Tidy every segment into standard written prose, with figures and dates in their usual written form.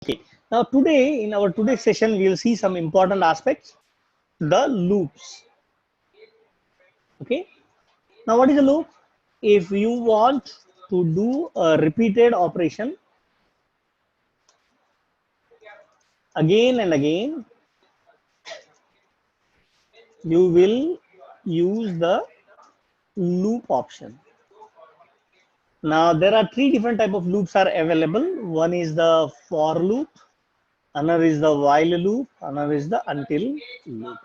Okay. Now today, in our today's session, we will see some important aspects, the loops. Okay. Now what is a loop? If you want to do a repeated operation again and again, you will use the loop option. Now there are three different type of loops are available. One is the for loop, another is the while loop, another is the until loop.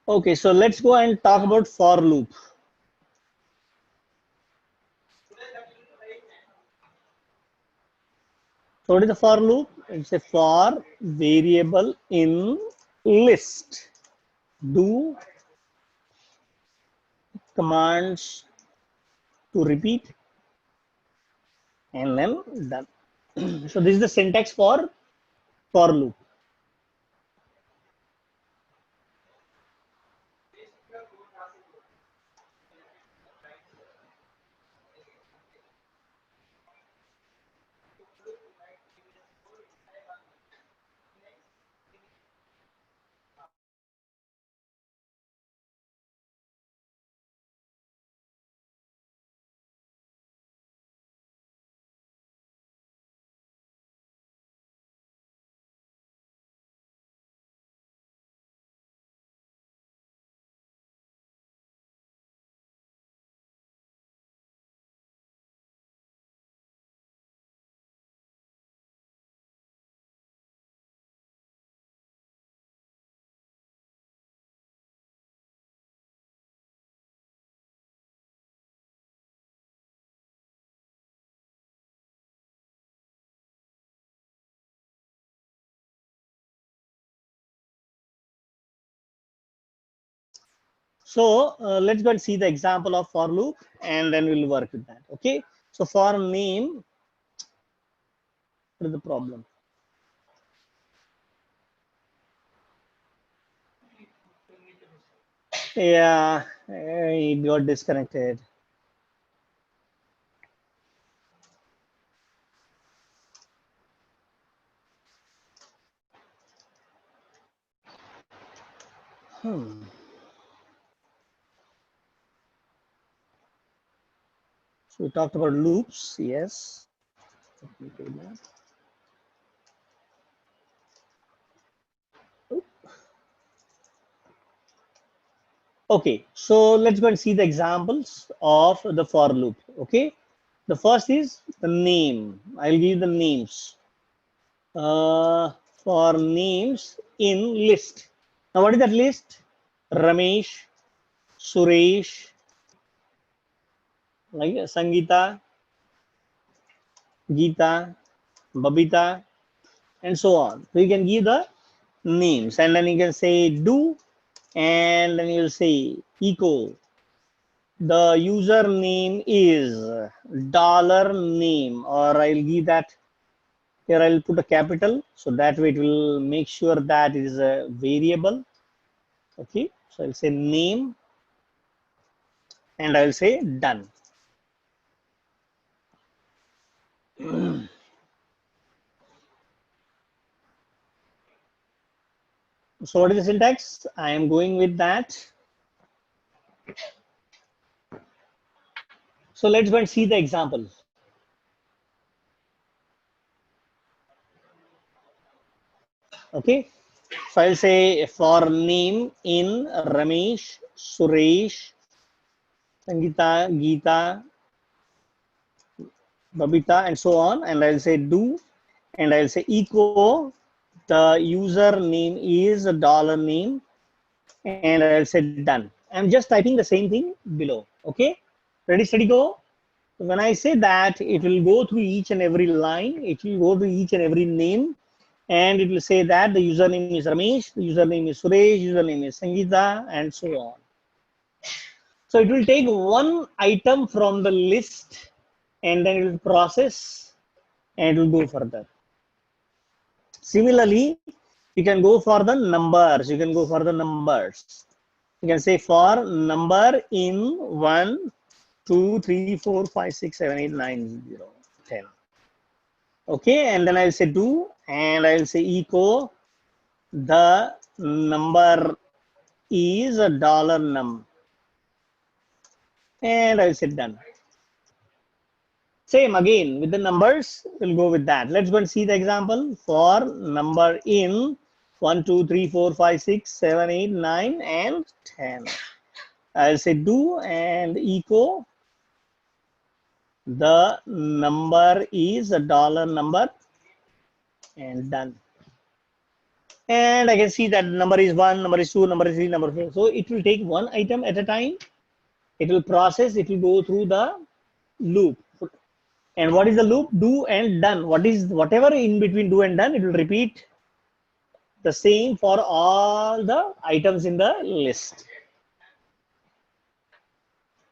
Okay, so let's go and talk about for loop. So what is the for loop? It's a for variable in list. Do commands to repeat and then done. So this is the syntax for loop. So let's go and see the example of for loop and then we'll work with that. Okay. So for name, what is the problem? Yeah, it got disconnected. So we talked about loops. Yes. Let me take that. Okay, so let's go and see the examples of the for loop. Okay, the first is the name. I'll give the names. For names in list. Now, what is that list? Ramesh, Suresh, like Sangeeta, Geeta, Babita, and so on. So you can give the names, and then you can say do, and then you'll say echo. The username is dollar name, or I'll give that here. I'll put a capital so that way it will make sure that it is a variable. Okay, so I'll say name and I'll say done. So what is the syntax? I am going with that. So let's go and see the example. Okay, so I'll say for name in Ramesh, Suresh, Sangeeta, Geeta, Babita, and so on, and I'll say do, and I'll say echo. The user name is a dollar name, and I'll say done. I'm just typing the same thing below. Okay, ready, steady, go. When I say that, it will go through each and every line. It will go to each and every name, and it will say that the username is Ramesh, the username is Suresh, username is Sangeeta, and so on. So it will take one item from the list and then it will process and it will go further. Similarly, you can go for the numbers. You can go for the numbers. You can say for number in 1, 2, 3, 4, 5, 6, 7, 8, 9, 0, 10. Okay, and then I'll say do, and I'll say echo the number is a dollar num, and I'll say done. Same again with the numbers, we'll go with that. Let's go and see the example for number in 1, 2, 3, 4, 5, 6, 7, 8, 9, and 10. I'll say do and echo the number is a dollar number, and done. And I can see that number is 1, number is 2, number is 3, number 4. So it will take one item at a time. It will process, it will go through the loop. And what is the loop? Do and done. Whatever in between do and done, it will repeat the same for all the items in the list.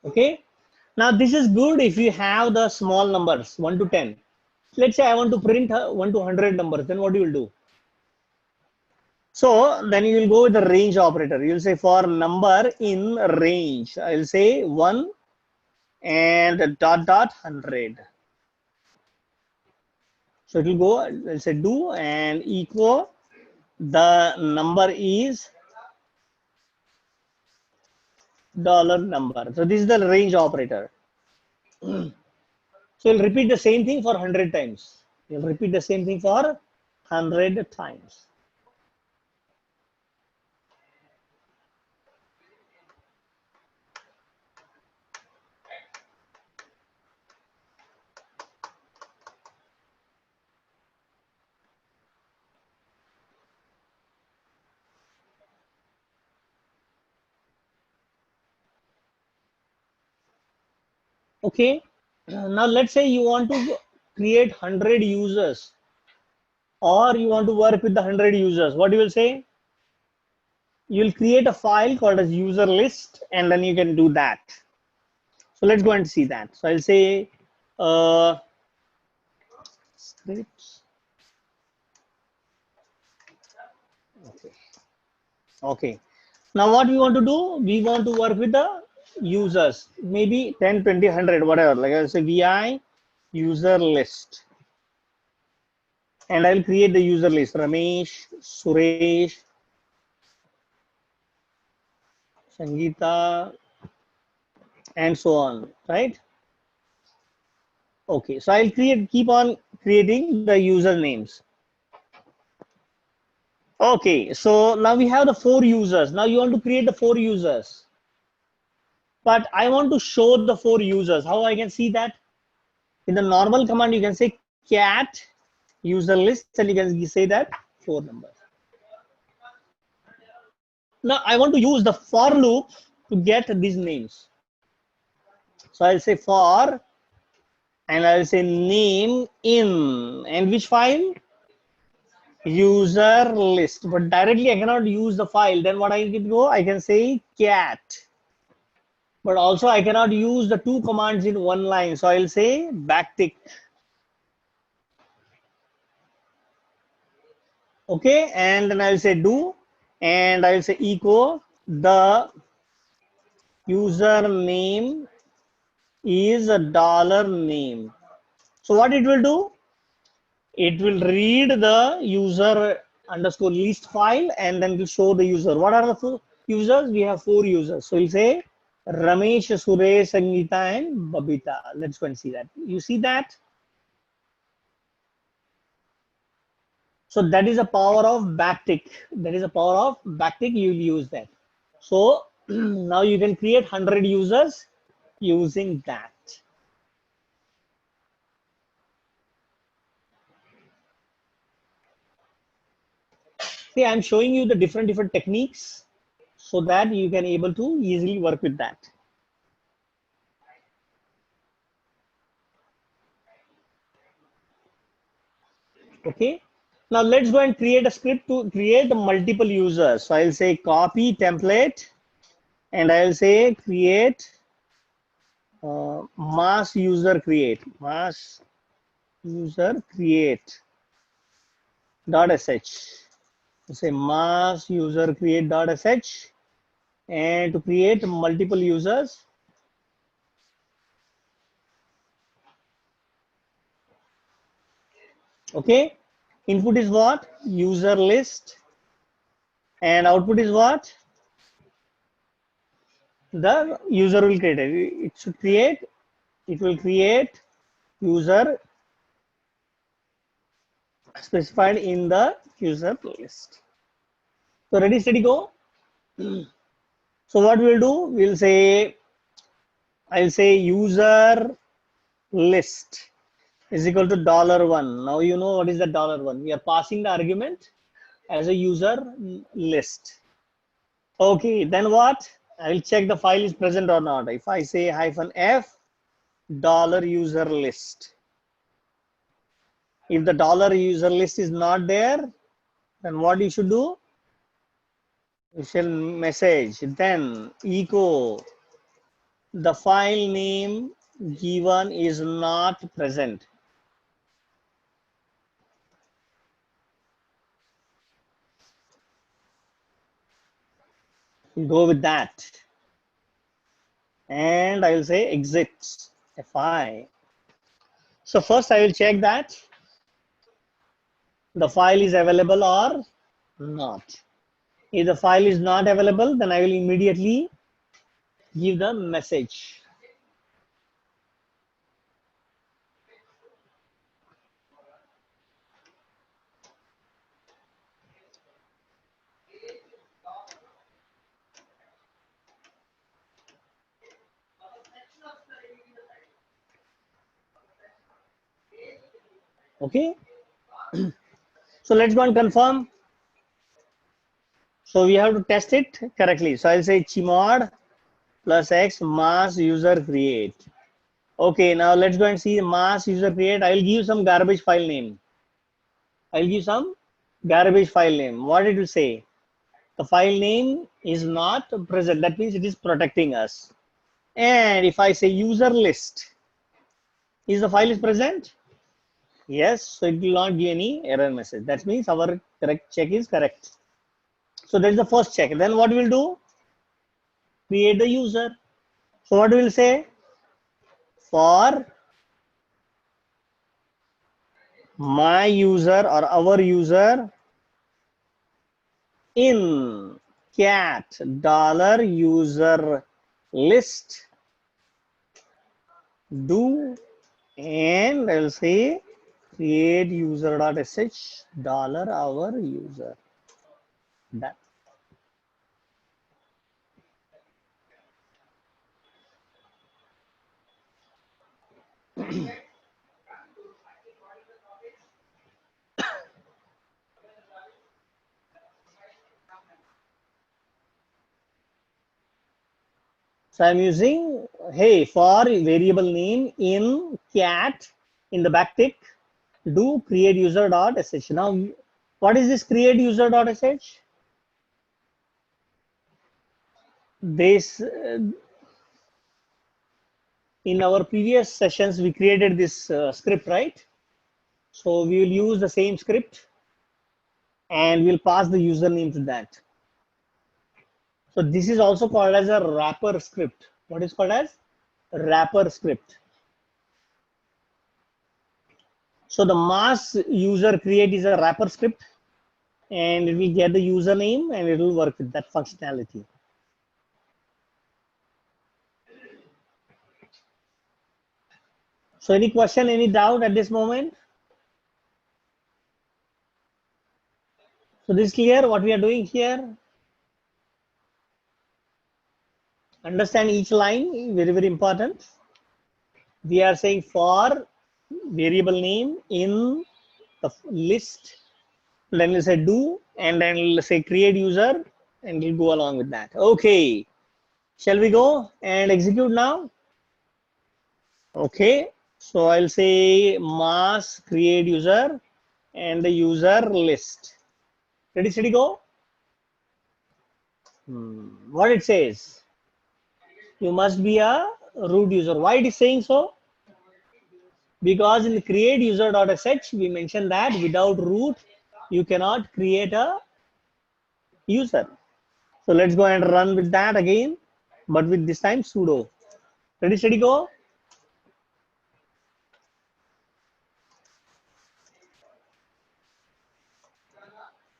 Okay. Now this is good if you have the small numbers 1 to 10. Let's say I want to print 1 to 100 numbers. Then what you will do? So then you will go with the range operator. You will say for number in range. I will say 1 and dot 100. So it will go, I'll say do and equal the number is dollar number. So this is the range operator. So you'll repeat the same thing for 100 times. You'll repeat the same thing for 100 times. Okay. Now let's say you want to create 100 users, or you want to work with the 100 users. What you will say? You will create a file called as user list, and then you can do that. So let's go and see that. So I'll say scripts. Okay. Now what we want to do? We want to work with the users, maybe 10, 20, 100, whatever. Like I say VI user list. And I'll create the user list. Ramesh, Suresh, Sangeeta, and so on, right? Okay, so I'll keep on creating the usernames. Okay, so now we have the 4 users. Now you want to create the 4 users. But I want to show the 4 users. How I can see that? In the normal command, you can say cat user list, and you can say that 4 numbers. Now I want to use the for loop to get these names. So I'll say for, and I'll say name in, and which file? User list. But directly I cannot use the file. Then what I can go? I can say cat. But also I cannot use the 2 commands in one line. So I'll say backtick. Okay, and then I'll say do, and I'll say echo the user name is a dollar name. So what it will do? It will read the user underscore list file, and then will show the user. What are the 4 users? We have 4 users. So we'll say Ramesh, Suresh, Sangeeta, and Babita. Let's go and see that. You see that? So that is a power of backtick. That is a power of backtick. You will use that. So now you can create 100 users using that. See, I'm showing you the different techniques so that you can able to easily work with that. Okay. Now let's go and create a script to create multiple users. So I'll say copy template, and I'll say create mass user create, mass user create dot sh. Say mass user create dot sh, and to create multiple users, okay, input is what? User list, and output is what? The user will create it. It should create, it will create user specified in the user list. So ready, steady, go. So what we'll do, we'll say, I'll say user list is equal to $1. Now you know what is the $1. We are passing the argument as a user list. Okay, then what? I will check the file is present or not. If I say -f $user list, if the $user list is not there, then what you should do? You shall message then echo the file name given is not present. Go with that. And I will say exit fi. So first I will check that the file is available or not. If the file is not available, then I will immediately give the message. Okay. So let's go and confirm. So we have to test it correctly. So I'll say chmod plus x mass user create. Okay, now let's go and see mass user create. I'll give some garbage file name. I'll give some garbage file name. What it will say? The file name is not present. That means it is protecting us. And if I say user list, is the file is present? Yes, so it will not give any error message. That means our correct check is correct. So that is the first check. Then what we'll do? Create the user. So what we'll say? For my user or our user in cat $user list do, and I'll say create user.sh $our user. Done. So I'm using, hey, for variable name in cat in the backtick, do create user.sh. Now, what is this create user.sh? This, in our previous sessions, we created this script, right? So we will use the same script and we'll pass the username to that. So this is also called as a wrapper script. What is called as wrapper script? So the mass user create is a wrapper script, and it will get the username and it will work with that functionality. So any question, any doubt at this moment? So this is clear what we are doing here. Understand each line, very, very important. We are saying for variable name in the list, then we'll say do, and then we'll say create user, and we'll go along with that. Okay, shall we go and execute now? Okay, so I'll say mass create user and the user list. Ready, steady, go. What it says? You must be a root user. Why it is saying so? Because in create user.sh, we mentioned that without root, you cannot create a user. So let's go and run with that again, but with this time sudo. Ready, steady, go.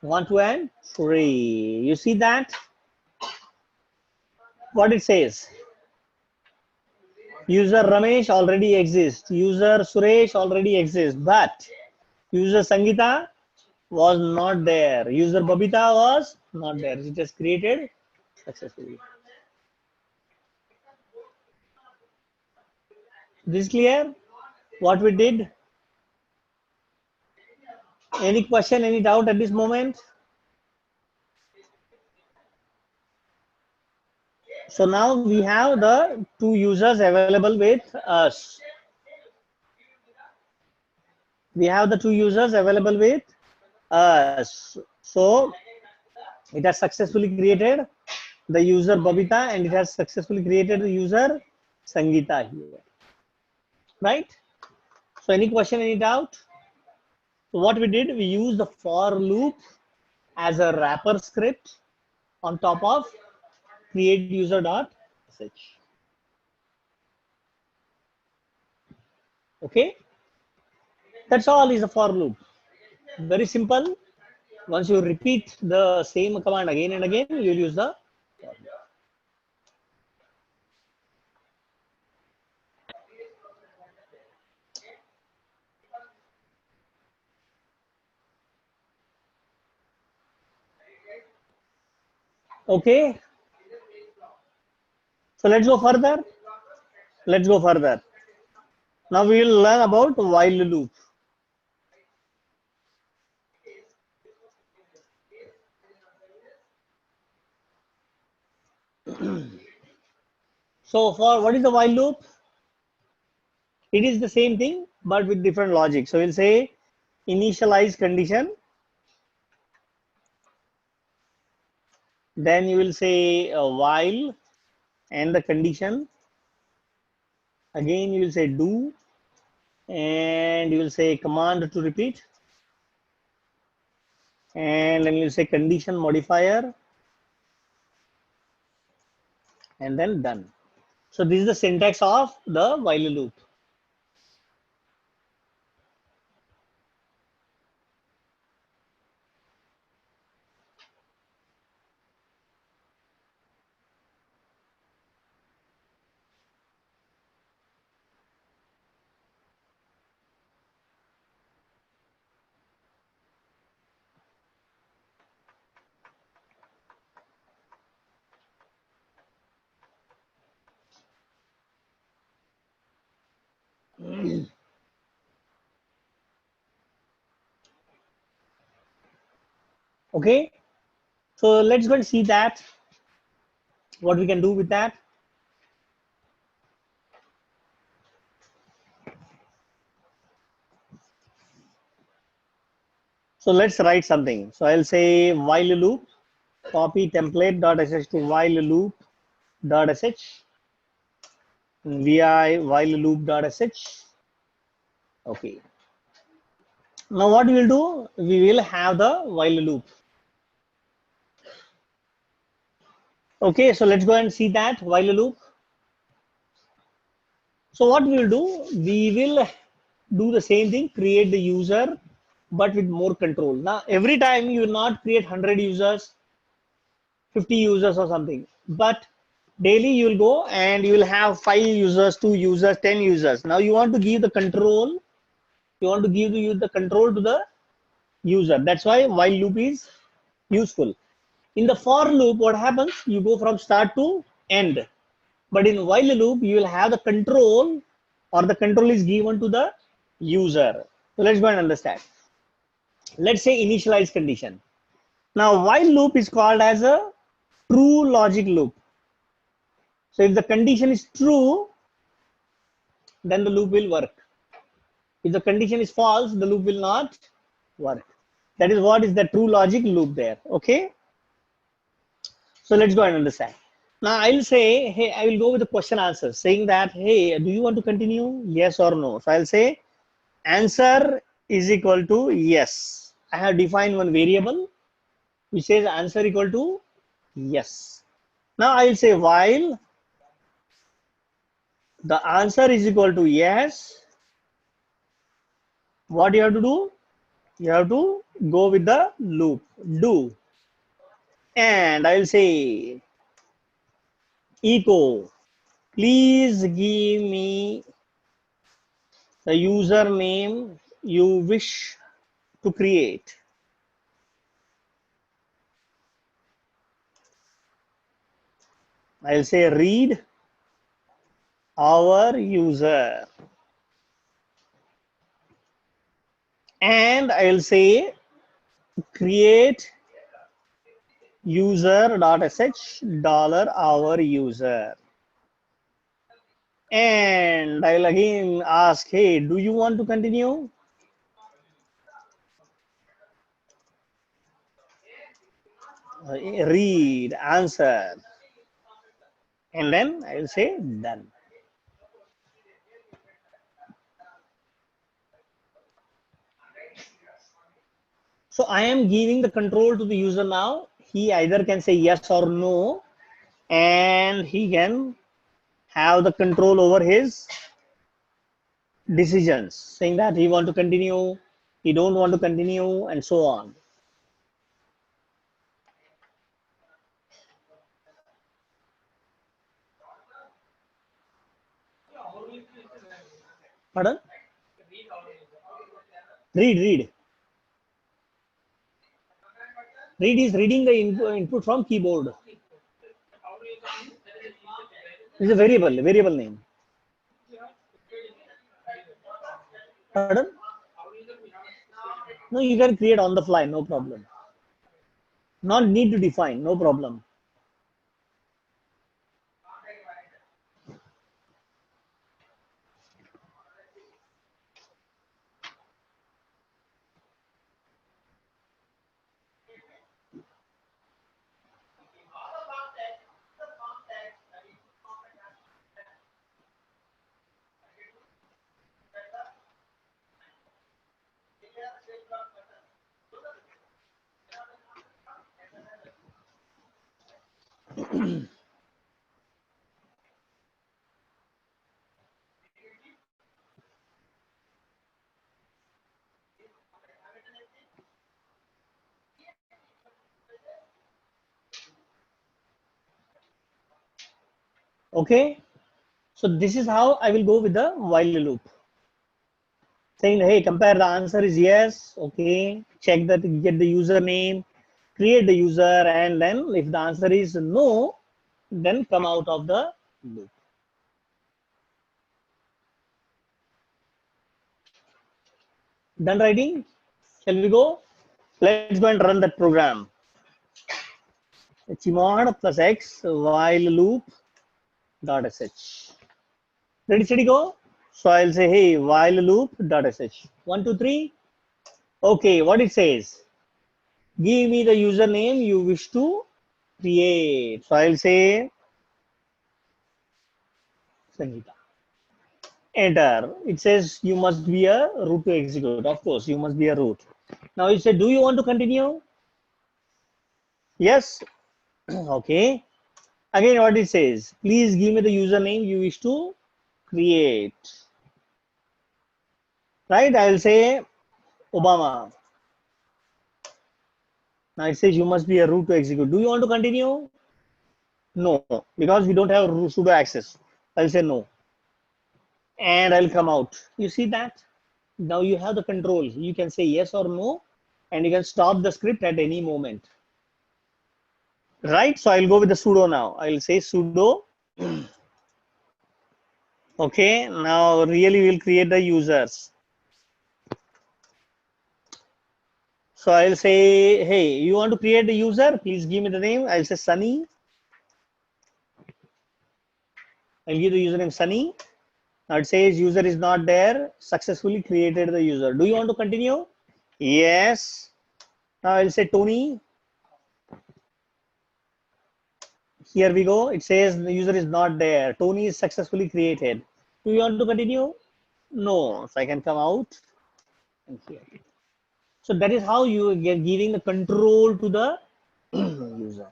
One, two, and three. You see that? What it says? User Ramesh already exists. User Suresh already exists, but user Sangeeta was not there. User Babita was not there. It is created successfully. This clear? What we did? Any question, any doubt at this moment? So now we have the two users available with us. We have the two users available with us. So it has successfully created the user Babita and it has successfully created the user Sangeeta here. Right? So any question, any doubt? So what we did, we used the for loop as a wrapper script on top of create user.sh. Okay, that's all is a for loop. Very simple. Once you repeat the same command again and again, you will use the for loop. Okay, so let's go further. Let's go further. Now we will learn about while loop. So for what is the while loop? It is the same thing, but with different logic. So we'll say initialize condition. Then you will say while and the condition. Again, you will say do and you will say command to repeat. And then you will say condition modifier and then done. So this is the syntax of the while loop. Okay, so let's go and see that what we can do with that. So let's write something. So I'll say while loop, copy template.sh to while loop.sh, vi while loop.sh. Okay. Now what we will do, we will have the while loop. Okay, so let's go and see that while loop. So what we will do, we will do the same thing, create the user, but with more control. Now, every time you will not create 100 users, 50 users or something, but daily you will go and you will have 5 users, 2 users, 10 users. Now you want to give the control, you want to give the control to the user. That's why while loop is useful. In the for loop, what happens? You go from start to end. But in while loop, you will have the control or the control is given to the user. So let's go and understand. Let's say initialize condition. Now while loop is called as a true logic loop. So if the condition is true, then the loop will work. If the condition is false, the loop will not work. That is what is the true logic loop there. Okay. So let's go and understand. Now I'll say, hey, I will go with the question answer saying that, hey, do you want to continue? Yes or no. So I'll say answer is equal to yes. I have defined one variable which says answer equal to yes. Now I will say while the answer is equal to yes, what you have to do? You have to go with the loop, do. And I will say echo, please give me the username you wish to create. I'll say read our user, and I'll say create user.sh $our user, and I'll again ask, hey, do you want to continue? Read answer, and then I will say done. So I am giving the control to the user now. He either can say yes or no, and he can have the control over his decisions, saying that he want to continue, he don't want to continue, and so on. Pardon? Read. Read is reading the input from keyboard. It's a variable name. Pardon? No, you can create on the fly, no problem. Not need to define, no problem. Okay, so this is how I will go with the while loop. Saying, hey, compare the answer is yes, okay, check that, get the username, create the user, and then if the answer is no, then come out of the loop. Done writing? Shall we go? Let's go and run that program. Chmod plus x while loop dot sh. Ready, steady, go. So I'll say, hey, while loop dot sh. 1, 2, 3. Okay, what it says? Give me the username you wish to create. So I'll say Sangeeta. Enter. It says you must be a root to execute. Of course, you must be a root. Now it said, do you want to continue? Yes. Okay. Again, what it says, please give me the username you wish to create. Right? I'll say Obama. Now it says you must be a root to execute. Do you want to continue? No, because we don't have sudo access. I'll say no. And I'll come out. You see that? Now you have the control. You can say yes or no, and you can stop the script at any moment. Right? So I'll go with the sudo now. I'll say sudo. Okay, now really we'll create the users. So I'll say, hey, you want to create the user? Please give me the name. I'll say Sunny. I'll give the username Sunny. Now it says user is not there. Successfully created the user. Do you want to continue? Yes. Now I'll say Tony. Here we go. It says the user is not there. Tony is successfully created. Do you want to continue? No. So I can come out. and here. So that is how you get giving the control to the user.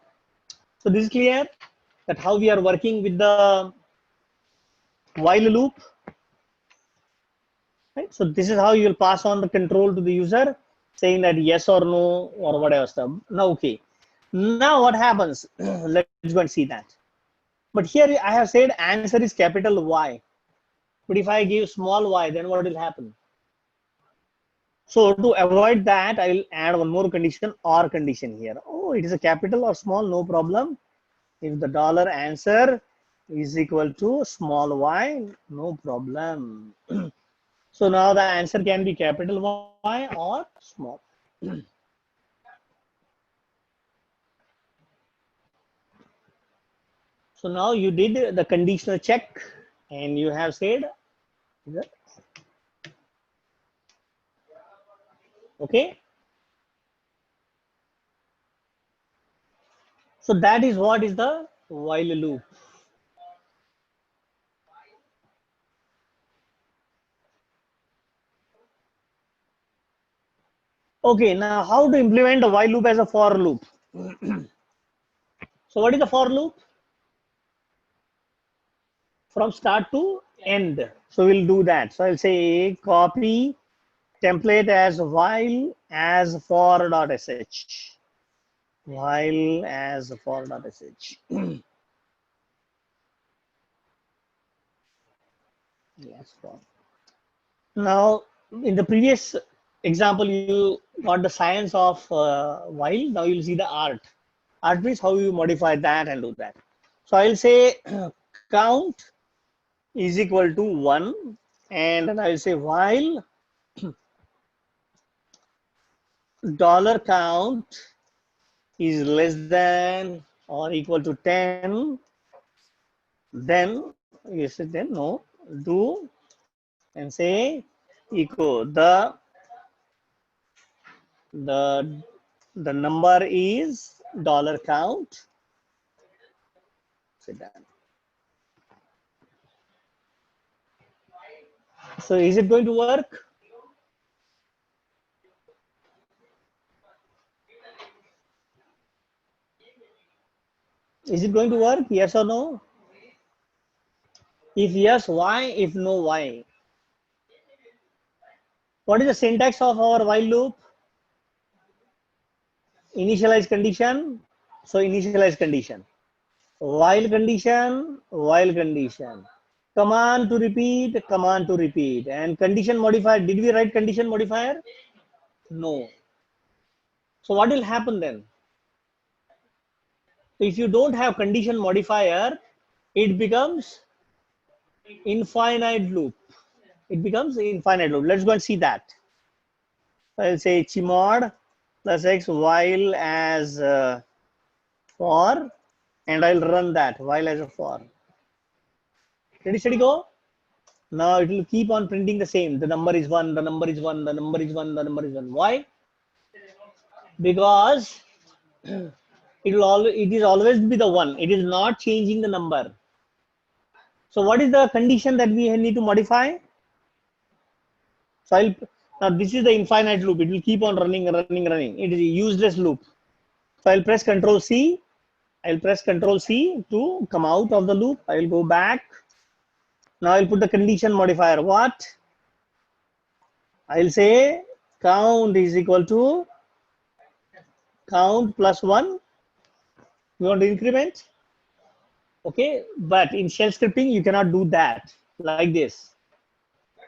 So this is clear that how we are working with the while loop, right? So this is how you will pass on the control to the user, saying that yes or no or whatever stuff. Now, okay. Now what happens? Let's go and see that. But here I have said answer is capital Y. But if I give small y, then what will happen? So to avoid that, I will add one more condition or condition here. Oh, it is a capital or small, no problem. If the dollar answer is equal to small y, no problem. So now the answer can be capital Y or small. So now you did the conditional check and you have said, okay. So that is what is the while loop. Okay, now how to implement the while loop as a for loop? So what is the for loop? From start to end. So we'll do that. So I'll say copy template as while as for.sh. While as for.sh. Yes, for. Now, in the previous example, you got the science of while. Now you'll see the art. Art means how you modify that and do that. So I'll say count is equal to 1, and then I'll say while dollar count is less than or equal to 10, then you say then no, do and say echo the the number is dollar count. Say that. So is it going to work? Is it going to work? Yes or no? If yes, why? If no, why? What is the syntax of our while loop? Initialize condition. So initialize condition. While condition, while condition. Command to repeat, command to repeat. And condition modifier. Did we write condition modifier? No. So what will happen then? If you don't have condition modifier, it becomes infinite loop. It becomes infinite loop. Let's go and see that. I'll say chmod plus x while as for, and I'll run that while as a for. Ready, steady, go. Now it will keep on printing the same. The number is 1, the number is 1, the number is 1, the number is 1. Why? Because it is always be the 1. It is not changing the number. So what is the condition that we need to modify? So now this is the infinite loop. It will keep on running, running, running. It is a useless loop. So I'll press Control C. I'll press Control C to come out of the loop. I will go back. Now I'll put the condition modifier. What? I'll say count is equal to count plus 1. You want to increment? Okay, but in shell scripting, you cannot do that like this.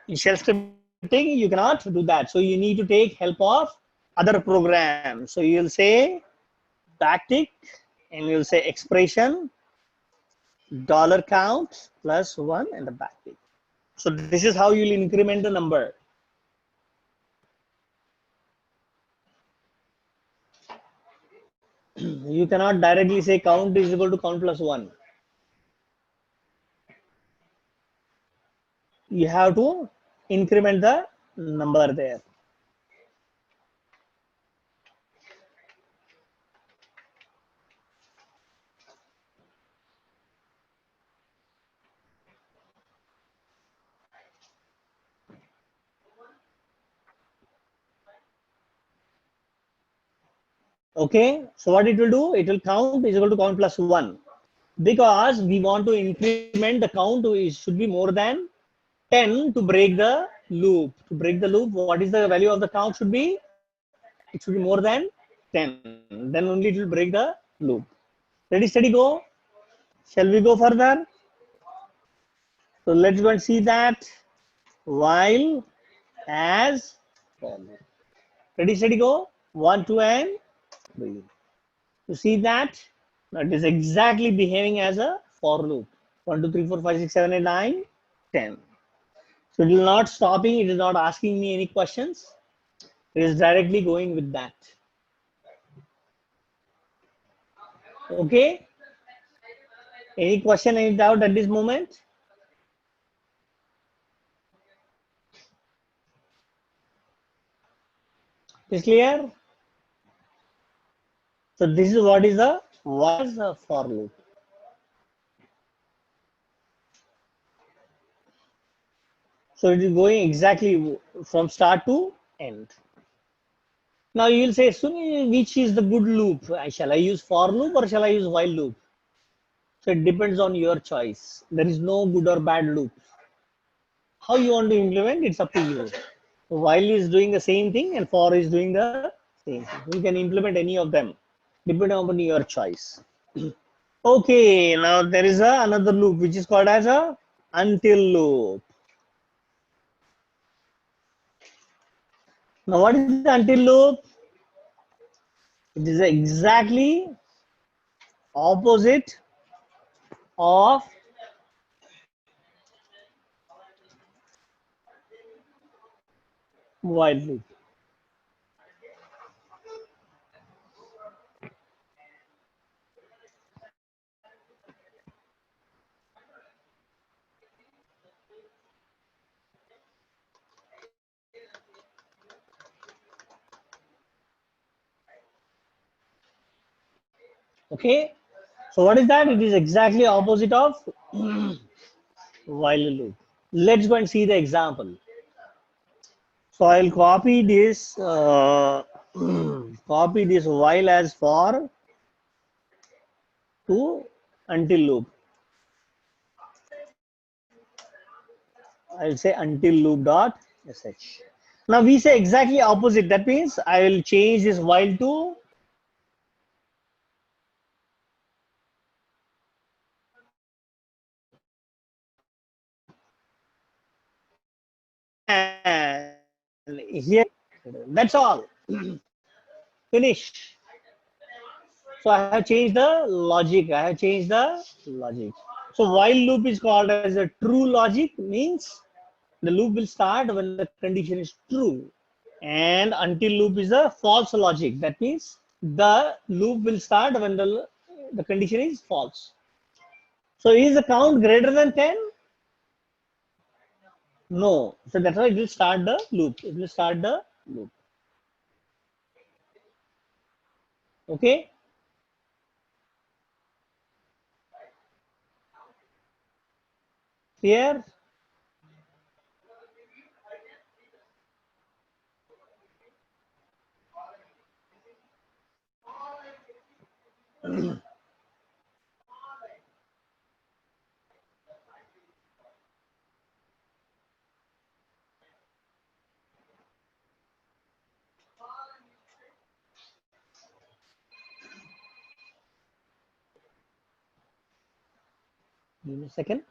In shell scripting, you cannot do that. So you need to take help of other programs. So you'll say backtick and you'll say expression dollar count plus 1 and the backtick. So this is how you'll increment the number. You cannot directly say count is equal to count plus 1. You have to increment the number there. Okay, so what it will do? It will count is equal to count plus 1, because we want to increment the count should be more than 10 to break the loop. To break the loop, what is the value of the count should be? It should be more than 10. Then only it will break the loop. Ready, steady, go. Shall we go further? So let's go and see that. While, as, ready, steady, go. 1, 2, and 3. You see that? That is exactly behaving as a for loop. 1, 2, 3, 4, 5, 6, 7, 8, 9, 10. So it is not stopping, it is not asking me any questions. It is directly going with that. Okay? Any question, any doubt at this moment? Is clear? So this is what is the was a for loop. So it is going exactly from start to end. Now you will say, Suni, which is the good loop? Shall I use for loop or shall I use while loop? So it depends on your choice. There is no good or bad loop. How you want to implement, it's up to you. While is doing the same thing and for is doing the same thing. You can implement any of them, depending upon your choice. Okay, now there is another loop which is called as a until loop. Now what is the until loop? It is exactly opposite of while loop. Okay, so what is that? It is exactly opposite of while loop. Let's go and see the example. So I'll copy this copy this while as for to until loop. I'll say until loop dot sh. Now we say exactly opposite. That means I will change this while to and here. That's all. Finish. So I have changed the logic. I have changed the logic. So while loop is called as a true logic, means the loop will start when the condition is true. And until loop is a false logic. That means the loop will start when the condition is false. So is the count greater than 10? No. So that's why it will start the loop. It will start the loop. Okay. Clear? Give me a second.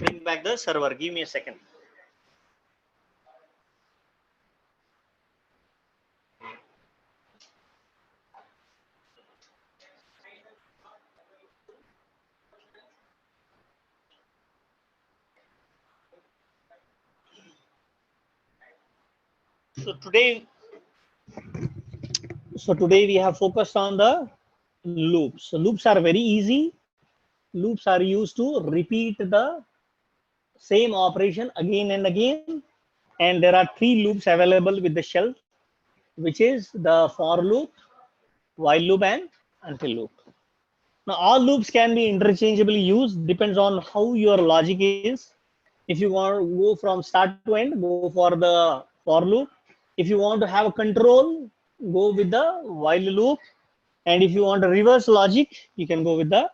bring back the server. Give me a second. So today we have focused on the loops. So loops are very easy. Loops are used to repeat the same operation again and again. And there are three loops available with the shell, which is the for loop, while loop, and until loop. Now all loops can be interchangeably used, depends on how your logic is. If you want to go from start to end, go for the for loop. If you want to have a control, go with the while loop. And if you want a reverse logic, you can go with the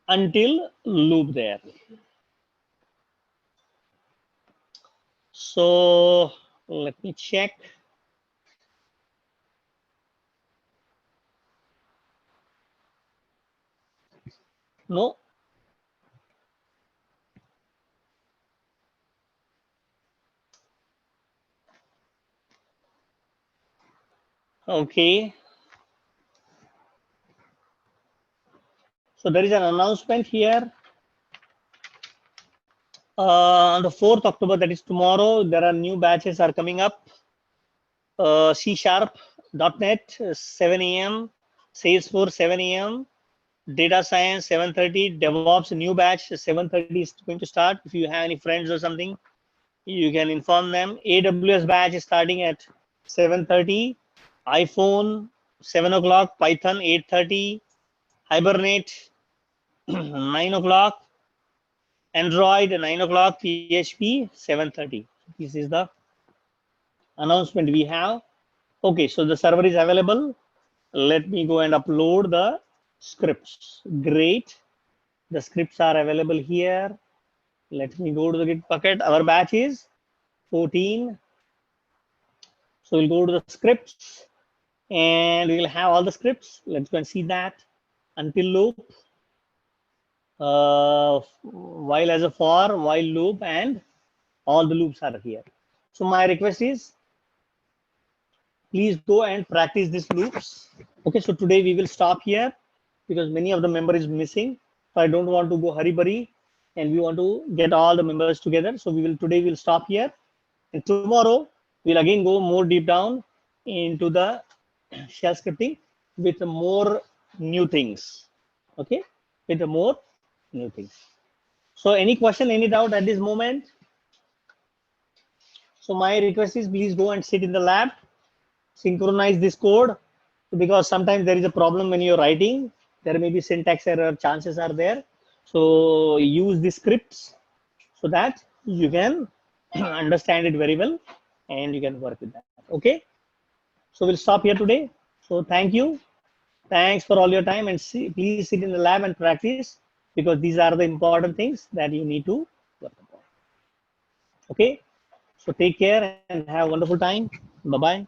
until loop there. So let me check. No. Okay. So there is an announcement here. On the 4th October, that is tomorrow, there are new batches are coming up. C#.NET 7 a.m., Salesforce 7 a.m., Data Science 7:30, DevOps new batch 7:30 is going to start. If you have any friends or something, you can inform them. AWS batch is starting at 7:30, iPhone 7 o'clock, Python 8:30, Hibernate 9 o'clock, Android 9 o'clock, PHP 7:30. This is the announcement we have. Okay, so the server is available. Let me go and upload the scripts. Great. The scripts are available here. Let me go to the Git bucket. Our batch is 14. So we'll go to the scripts and we'll have all the scripts. Let's go and see that. Until loop, while as a for, while loop, and all the loops are here. So my request is, please go and practice these loops. Okay, so today we will stop here because many of the member is missing. So I don't want to go hurry burry, and we want to get all the members together. So today we'll stop here, and tomorrow we'll again go more deep down into the shell scripting with more new things. Okay, with more new things. So any question, any doubt at this moment? So my request is, please go and sit in the lab, synchronize this code, because sometimes there is a problem when you're writing. There may be syntax error, chances are there. So use the scripts so that you can understand it very well and you can work with that. Okay, so we'll stop here today. So thank you. Thanks for all your time, and please sit in the lab and practice, because these are the important things that you need to work upon. Okay, so take care and have a wonderful time. Bye-bye.